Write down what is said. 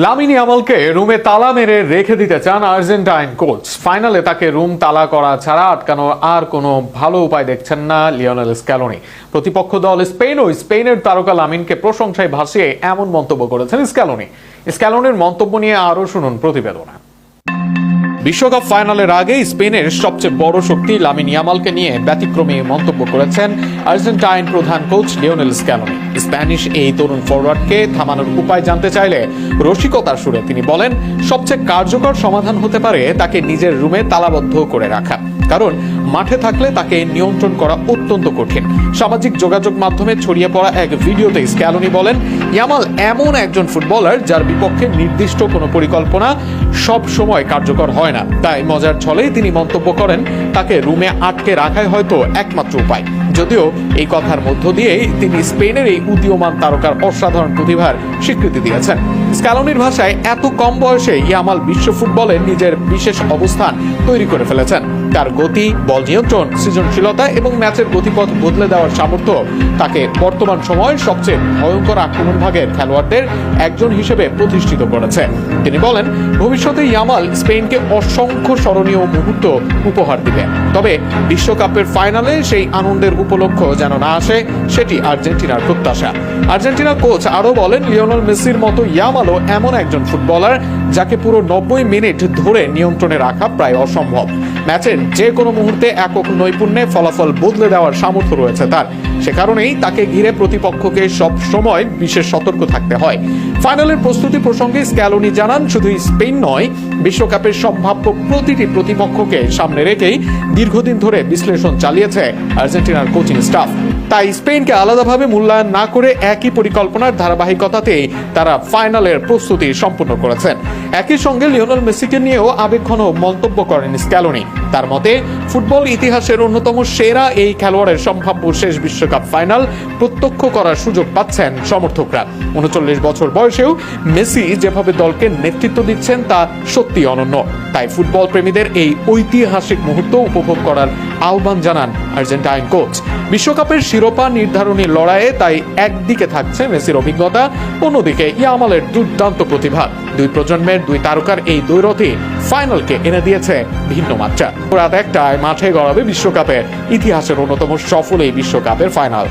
Lamine ইয়ামালকে রুমে তালা মেরে রেখে দিতে চান আর্জেন্টাইন কোচ। ফাইনালে তাকে রুম তালা করা ছাড়া আটকানোর আর কোনো ভালো উপায় দেখছেন না লিওনেল স্ক্যালোনি। প্রতিপক্ষ দল স্পেনের তারকা লামিনকে প্রশংসায় ভাসিয়ে এমন মন্তব্য করেছেন স্ক্যালোনির মন্তব্য নিয়ে আরো শুনুন প্রতিবেদনে। বিশ্বকাপ ফাইনালের আগে স্পেনের সবচেয়ে বড় শক্তি লামিন ইয়ামালকে নিয়ে ব্যতিক্রমী মন্তব্য করেছেন আর্জেন্টাইন প্রধান কোচ লিওনেল স্ক্যালোনি। স্প্যানিশ এই তরুণ ফরওয়ার্ডকে থামানোর উপায় জানতে চাইলে রসিকতার সুরে তিনি বলেন, সবচেয়ে কার্যকর সমাধান হতে পারে তাকে নিজের রুমে তালাবদ্ধ করে রাখা, কারণ মাঠে থাকলে তাকে নিয়ন্ত্রণ করা অত্যন্ত কঠিন। সামাজিক যোগাযোগ মাধ্যমে ছড়িয়ে পড়া এক ভিডিওতে স্ক্যালোনি বলেন, ইয়ামাল এমন একজন ফুটবলার যার বিপক্ষে নির্দিষ্ট কোনো পরিকল্পনা সব সময় কার্যকর হয় না, তাই মজার ছলেই তিনি মন্তব্য করেন তাকে রুমে আটকে রাখাই হয়তো একমাত্র উপায়। যদিও এই কথার মধ্য দিয়েই তিনি স্পেনের এই উদীয়মান তারকার অসাধারণ প্রতিভার স্বীকৃতি দিয়েছেন। স্ক্যালোনির ভাষায়, এত কম বয়সে ইয়ামাল বিশ্ব ফুটবলে নিজের বিশেষ অবস্থান তৈরি করে ফেলেছেন। তার গতি, বল নিয়ন্ত্রণ, সৃজনশীলতা এবং ম্যাচের গতিপথ বদলে দেওয়ার সামর্থ্য তাকে বর্তমান সময়ের সবচেয়ে ভয়ঙ্কর আক্রমণ ভাগের খেলোয়াড়দের একজন হিসেবে প্রতিষ্ঠিত করেছে। তিনি বলেন, ভবিষ্যতে ইয়ামাল স্পেনকে অসংখ্য স্মরণীয় মুহূর্ত উপহার দিবেন, তবে বিশ্বকাপের ফাইনালে সেই আনন্দের উপলক্ষ যেন না আসে, সেটি আর্জেন্টিনার প্রত্যাশা। আর্জেন্টিনার কোচ আরও বলেন, লিওনেল মেসির মতো ইয়ামালও এমন একজন ফুটবলার যাকে পুরো 90 মিনিট ধরে নিয়ন্ত্রণে রাখা প্রায় অসম্ভব। ম্যাচের যে কোনো মুহূর্তে একক নৈপুণ্যে ফলাফল বদলে দেওয়ার সামর্থ্য রয়েছে তার। সে কারণেই তাকে ঘিরে প্রতিপক্ষকে সব সময় বিশেষ সতর্ক থাকতে হয়। ফাইনালের প্রস্তুতি প্রসঙ্গে স্ক্যালোনি জানান, শুধু স্পেন নয়, বিশ্বকাপের সম্ভাব্য প্রতিটি প্রতিপক্ষকে সামনে রেখেই দীর্ঘদিন ধরে বিশ্লেষণ চালিয়েছে আর্জেন্টিনার কোচিং স্টাফ। তাই স্পেনকে আলাদাভাবে মূল্যায়ন না করে একই পরিকল্পনার ধারাবাহিকতাতেই তারা ফাইনালের প্রস্তুতি সম্পূর্ণ করেছেন। একই সঙ্গে লিওনেল মেসিকে নিয়েও আবেগঘন মন্তব্য করেন স্ক্যালোনি। তার মতে, ফুটবল ইতিহাসের অন্যতম সেরা এই খেলোয়াড়ের সম্ভাব্য শেষ বিশ্বকাপ ফাইনাল প্রত্যক্ষ করার সুযোগ পাচ্ছেন সমর্থকরা। 39 বছর বয়সেও মেসি যেভাবে দলকে নেতৃত্ব দিচ্ছেন তা সত্যি অনন্য। তাই ফুটবল প্রেমীদের এই ঐতিহাসিক মুহূর্ত উপভোগ করার আহ্বান জানান আর্জেন্টাইন কোচ। বিশ্বকাপের শিরোপা নির্ধারণী লড়াইয়ে তাই একদিকে থাকছে মেসির অভিজ্ঞতা, অন্যদিকে ইয়ামালের দুর্দান্ত প্রতিভা। দুই প্রজন্মের দুই তারকার এই দ্বৈরথই ফাইনালকে এনে দিয়েছে ভিন্ন মাত্রা। রাত 1টায় মাঠে গড়াবে বিশ্বকাপের ইতিহাসের অন্যতম সফল এই বিশ্বকাপের ফাইনাল।